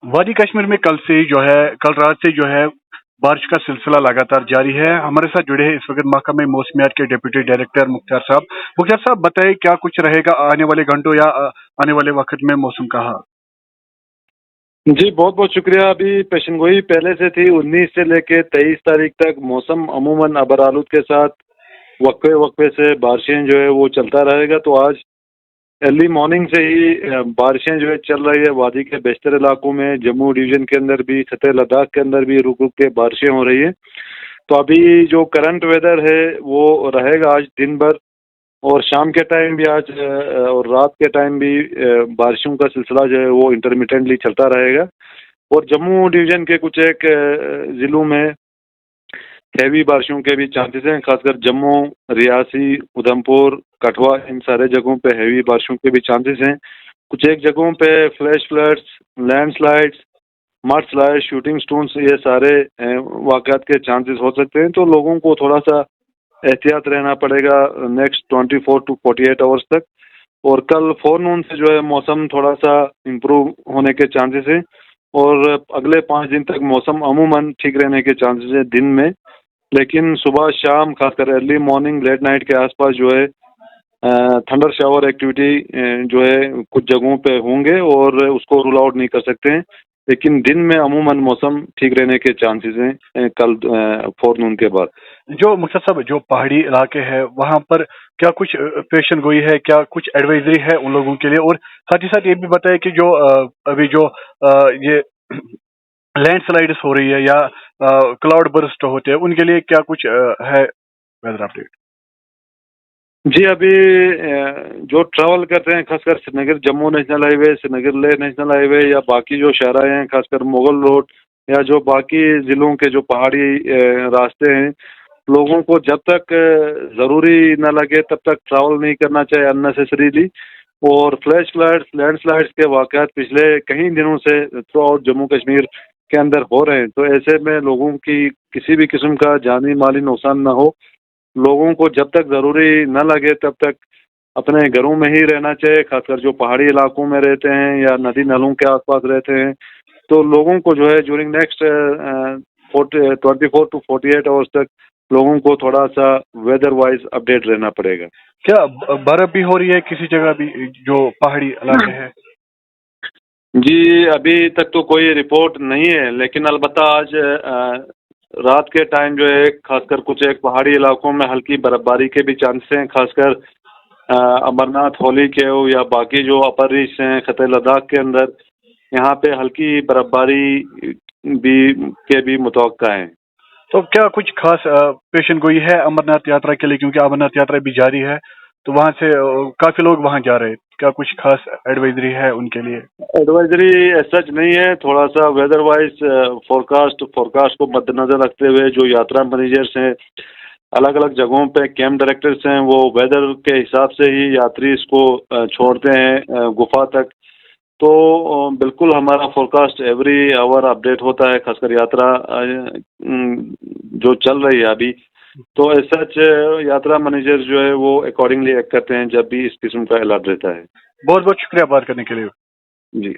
वादी कश्मीर में कल रात से जो है बारिश का सिलसिला लगातार जारी है। हमारे साथ जुड़े हैं इस वक्त महकमे मौसमियात के डिप्टी डायरेक्टर मुख्तार साहब। मुख्तार साहब बताइए, क्या कुछ रहेगा आने वाले घंटों या आने वाले वक्त में मौसम का हाल? जी बहुत बहुत शुक्रिया। अभी पेशेंगोई पहले से थी, 19 से लेके 23 तारीख तक मौसम अमूमन अबर आलूद के साथ वक्फे वक्फे से बारिशें जो है वो चलता रहेगा। तो आज अर्ली मॉर्निंग से ही बारिशें जो है चल रही है वादी के बेशतर इलाकों में, जम्मू डिवीजन के अंदर भी, सतह लद्दाख के अंदर भी रुक रुक के बारिशें हो रही है। तो अभी जो करंट वेदर है वो रहेगा आज दिन भर, और शाम के टाइम भी आज और रात के टाइम भी बारिशों का सिलसिला जो है वो इंटरमिटेंटली चलता रहेगा। और जम्मू डिवीजन के कुछ एक जिलों में हैवी बारिशों के भी चांसेस हैं, खासकर जम्मू, रियासी, उधमपुर, कठुआ, इन सारे जगहों पे हैवी बारिशों के भी चांसेस हैं। कुछ एक जगहों पे flash floods, landslides, mud slide, shooting stones, ये सारे वाकयात के चांसेस हो सकते हैं। तो लोगों को थोड़ा सा एहतियात रहना पड़ेगा नेक्स्ट 24 टू 48 आवर्स तक। और कल फोरनून से जो है मौसम थोड़ा सा इम्प्रूव होने के चांसेस हैं, और अगले 5 दिन तक मौसम अमूमन ठीक रहने के चांसेस है दिन में। लेकिन सुबह शाम, खासकर अर्ली मॉर्निंग लेट नाइट के आसपास जो है थंडर शावर एक्टिविटी जो है कुछ जगहों पे होंगे, और उसको रूल आउट नहीं कर सकते हैं। लेकिन दिन में अमूमन मौसम ठीक रहने के चांसेस हैं कल फोरनून के बाद। जो मुख्तार साहब, जो पहाड़ी इलाके हैं वहां पर क्या कुछ पेशन गोई है, क्या कुछ एडवाइजरी है उन लोगों के लिए? और साथ ही साथ ये भी बताएं कि जो अभी जो ये लैंडस्लाइड्स हो रही है या क्लाउड बर्स्ट होते हैं, उनके लिए क्या कुछ है वेदर अपडेट? जी अभी जो ट्रैवल करते हैं, खासकर Srinagar Jammu national highway, Srinagar Leh national highway, या बाकी जो शहराएं हैं, खासकर मुगल रोड, या जो बाकी जिलों के जो पहाड़ी रास्ते हैं, लोगों को जब तक ज़रूरी न लगे तब तक ट्रैवल नहीं करना चाहिए अननेसेसरीली। और फ्लैश फ्लड्स, लैंडस्लाइड्स के वाक़यात पिछले कई दिनों से थ्रू आउट जम्मू कश्मीर के अंदर हो रहे हैं। तो ऐसे में लोगों की किसी भी किस्म का जानी माली नुकसान ना हो, लोगों को जब तक ज़रूरी न लगे तब तक अपने घरों में ही रहना चाहिए, खासकर जो पहाड़ी इलाकों में रहते हैं या नदी नालों के आसपास रहते हैं। तो लोगों को जो है ड्यूरिंग नेक्स्ट 24 टू 48 आवर्स तक लोगों को थोड़ा सा वेदर वाइज अपडेट रहना पड़ेगा। क्या बर्फ भी हो रही है किसी जगह भी, जो पहाड़ी इलाके हैं? जी अभी तक तो कोई रिपोर्ट नहीं है, लेकिन अलबत्ता आज रात के टाइम जो है खासकर कुछ एक पहाड़ी इलाकों में हल्की बर्फबारी के भी चांसेस हैं, खासकर अमरनाथ, होली के या बाकी जो अपर रीच हैं खते लद्दाख के अंदर, यहाँ पे हल्की बर्फबारी भी के भी मुतवक्का है। तो क्या कुछ खास पेशन गोई है अमरनाथ यात्रा के लिए? क्योंकि अमरनाथ यात्रा भी जारी है, तो वहां से काफी लोग वहां जा रहे हैं। क्या कुछ खास एडवाइजरी है उनके लिए? एडवाइजरी सच नहीं है, थोड़ा सा वेदर वाइज फोरकास्ट को मद्देनजर रखते हुए जो यात्रा मैनेजर्स हैं, अलग अलग जगहों पे कैंप डायरेक्टर्स हैं, वो वेदर के हिसाब से ही यात्री इसको छोड़ते हैं गुफा तक। तो बिल्कुल हमारा फोरकास्ट एवरी आवर अपडेट होता है, खासकर यात्रा जो चल रही है अभी। तो एज सच यात्रा मैनेजर जो है वो अकॉर्डिंगली एक्ट करते हैं जब भी इस किस्म का अलर्ट रहता है। बहुत बहुत शुक्रिया बात करने के लिए। जी।